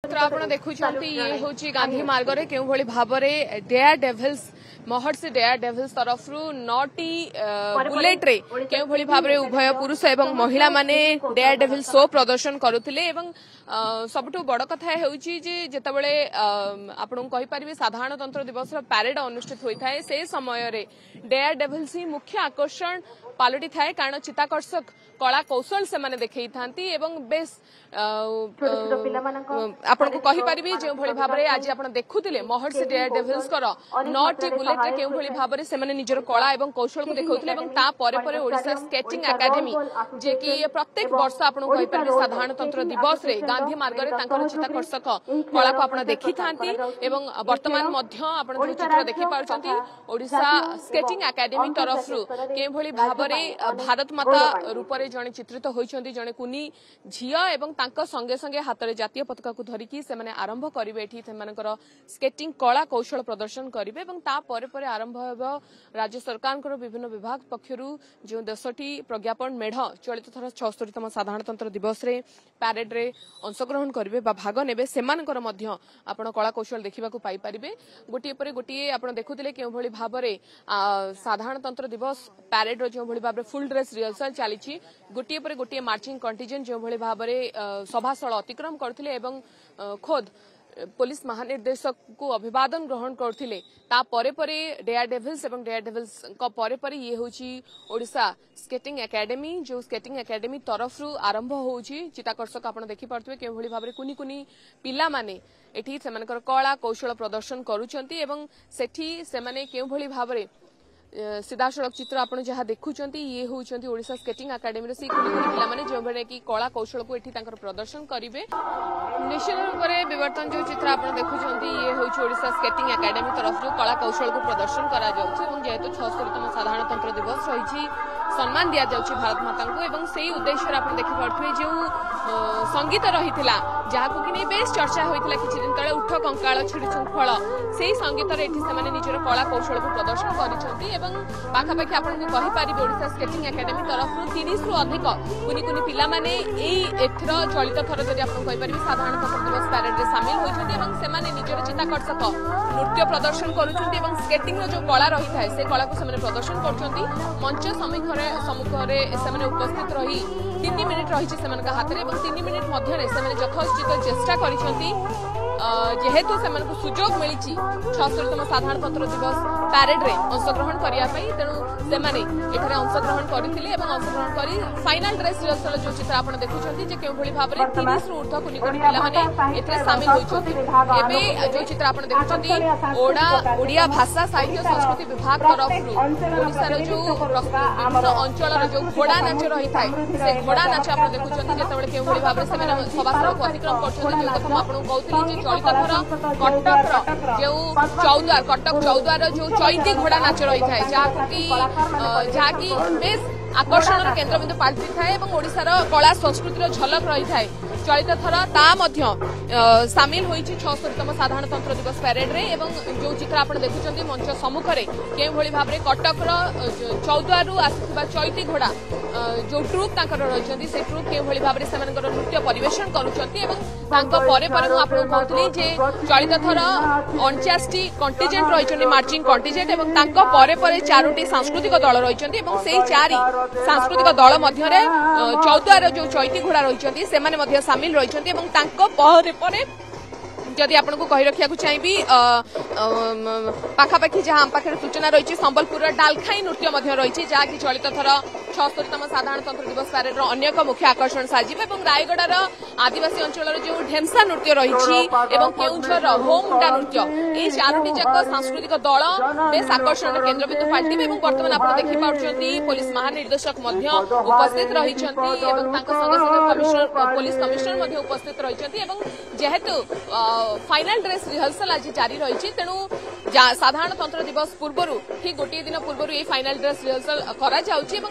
ଆପଣ ଦେଖୁଛନ୍ତି ଇଏ ହେଉଛି ଗାନ୍ଧୀ ମାର୍ଗରେ କେଉଁଭଳି ଭାବରେ ଡେୟାର ଡେଭିଲ୍ସ महर्षि डेयर डेभिल्स तरफ 9टी बुलेट्रे केउभଳି भाबरे उभय पुरुष एवं महिला माने डेयर डेभिल शो प्रदर्शन करुथिले एवं सबठु बड़ कथा हेउची जे जेतबेले आपन कहि परिबे साधारणतंत्र दिवस रो परेड अनुष्ठित होइथाय से समय रे डेयर डेभिल्स ही मुख्य आकर्षण पालटी थाए कारण चित्ताकर्षक कला कौशल से माने देखै थांती एवं बेस आपन को कहि परिबे जे भଳି भाबरे आज आपन देखुथिले महर्षि डेयर डेभिल्स कर 9टी बुलेट रे केउ भଳି भाबरे से माने निजर कला एवं कौशल को देखौथिले एवं ता परे परे ओडिसा स्केटिंग एकेडमी जे कि प्रत्येक वर्ष आपन कहि परिबे साधारणतंत्र दिवस रे गांधी मार्ग रे तांकर चित्ताकर्षक कला को आपन देखि थांती एवं वर्तमान मध्य आपन जो चित्र देखि पाउछंती ओडिसा स्केटिंग एकेडमी तरफ रु केउ भଳି भाबरे भारत माता रूप रे जणे चित्रित होइछंती जणे कुनी झिया एवं तांका संगे संगे हाथ रे जातीय पताका को धरिकी से माने आरंभ करिवे एठी सेमानकर स्केटिंग कला कौशल प्रदर्शन करिवे एवं ता परे परे आरंभ हेबो राज्य सरकार विभिन्न विभाग पक्षरु जो 10टी प्रज्ञापन मेढ चलित थर 76तम साधारणतंत्र दिवस रे परेड रे अंशग्रहण करिवे बा भाग नेबे सेमानकर मध्य आपण कला कौशल देखिबा को पाई परिबे गोटिए परे गोटिए आपण देखुथिले केउ भଳି भाबरे साधारणतंत्र दिवस परेड रो जो भଳି भाबरे फुल ड्रेस रिहर्सल चालिछि गोटिए परे गोटिए मार्चिंग कंटिजेंट जो भଳି भाबरे सभास्थल अतिक्रम करथिले एवं खोद पुलिस महानिर्देशक को अभिवादन ग्रहण करथिले ता परे परे डेयर डेभिल्स एवं डेयर डेभिल्स को परे परे ये होची ओडिसा स्केटिंग एकेडमी जो स्केटिंग एकेडमी तरफ रु आरंभ होची चिताकर्षक आपण देखि परथबे के भଳି भाबरे कुनी कुनी पिला माने एठी सेमानकर कला कौशल प्रदर्शन करूचंती एवं सेठी सेमाने के भଳି भाबरे सीधा सड़क चित्र आपण जहाँ देखुचंती ये होचंती ओडिसा स्केटिंग एकेडमी रे से कुनी कुनी पिला माने जो भळे की कला कौशल को एठी तांकर प्रदर्शन करिवे निश्चित रूप से विवर्तन जो चित्र आप देखुं ये हूँ ओडिशा स्केटिंग एकेडमी तरफ जो कला कौशल को प्रदर्शन करा जेहेतु 76तम साधारणतंत्र दिवस रही सम्मान दि जाउछि भारत माता को एवं से उद्देश्य आप देखिपे जो संगीत रही जहाँ को कि बेस चर्चा होता किसी दिन तले उठ कंकाल छिड़ी शृंखल से संगीत से निजर कला कौशल को प्रदर्शन कर पाखापाखि आपरे ओडिशा स्केटिंग एकेडमी तरफ 30 रु अधिक कुनी कुनी पिला माने एथर चलित थर जदि आप साधारणतंत्र दिवस परेड रे सामिल होइछन्ती एवं सेमाने निजर चित्ताकर्षक नृत्य प्रदर्शन करूछन्ती एवं स्केटिंग रो जो कला रही थाए से कला को सेमाने प्रदर्शन करछन्ती मंच सम्मुखरे सेमाने उपस्थित रही 3 मिनिट रही सेमानका हाथ रे एवं 3 मिनिट मध्य रे सेमाने यथोचित चेष्टा करिछन्ती जेहेतु सेमानकु सुजोग मिलिछि 76तम साधारणतंत्र दिवस परेड रे अंशग्रहण करिया पई तेनु सेमाने एठारे अंशग्रहण करिथिले एवं अंशग्रहण करी फाइनल ड्रेस रिहर्सल जो चित्र आपण देखुछन्ती जे केउ भଳି भाबरे 30 रु ऊर्ध्व कुनी कुनी पिला माने एथरे शामिल होइछन्ती एबे जो चित्र आपण देखुछन्ती ओडिया भाषा साहित्य संस्कृति विभाग तरफ रु ओडिसा रो जो विभिन्न अंचल रो जो घोड़ा नाच रही थाए से घोड़ा नाच आपण देखुछन्ती जेतबेले केउ भଳି भाबरे सेमाने सभास्थल को अतिक्रम करछन्ती जो कथा आपण कहउथिली जे चलित थर कटक जो चौद्वार कटक चौद्वार जो चैती घोड़ा नाच रही थाए जहाँ की बेस आकर्षण केन्द्र बिंदु पाल्टी थाए एवं ओडिशार कला संस्कृतिर झलक रही थाए चलित थर ता मध्य सामिल होइछि 76तम साधारणतंत्र दिवस परेड रे एवं जो चित्र आपण देखुचंती मंच सम्मुखरे के भଳି भाबरे कटक रो चौद्वारु आसीबा चैती घोड़ा जो ट्रुप तांकर रहिचंती से ट्रुप के भଳି भाबरे सेमानकर नृत्य परिवेषण करूचंती एवं तांको परे परे मु आपण कहतली जे चलित थर 49टी कंटिजेंट रहिचंती मार्चिंग कंटिजेंट एवं तांको परे परे 4टी सांस्कृतिक दल रहिचंती एवं सेही 4 सांस्कृतिक दल मध्य रे चौद्वार जो चैती घोड़ा रहिचंती सेमाने मध्य सामिल रहिचंती एवं तांको परे परे जदि आपन को कहि रखिया को चाहिबी पाखापाखि जहाँ आम पाखे सूचना रही संबलपुर डालखाई नृत्य मध्य रही जहाँ की चलित थर 76तम साधारणतंत्र दिवस परेड अन्य एक मुख्य आकर्षण साजिब और रायगड़ार आदिवासी अंचल जो ढेमसा नृत्य रही केउझर होमुंडा नृत्य ये 4टी जाक सांस्कृतिक दल बेस आकर्षण केन्द्रबिंदु पाल्टिबे और बर्तमान आप देखिपारुछन्ती पुलिस महानिर्देशक उपस्थित रही पुलिस कमिशनर उपस्थित रही जेहेतु फाइनल ड्रेस रिहर्सल आज जारी रही तेणु साधारणतंत्र दिवस पूर्व ठीक गोटे दिन पूर्व ये फाइनल ड्रेस रिहर्सल करा जाउछि।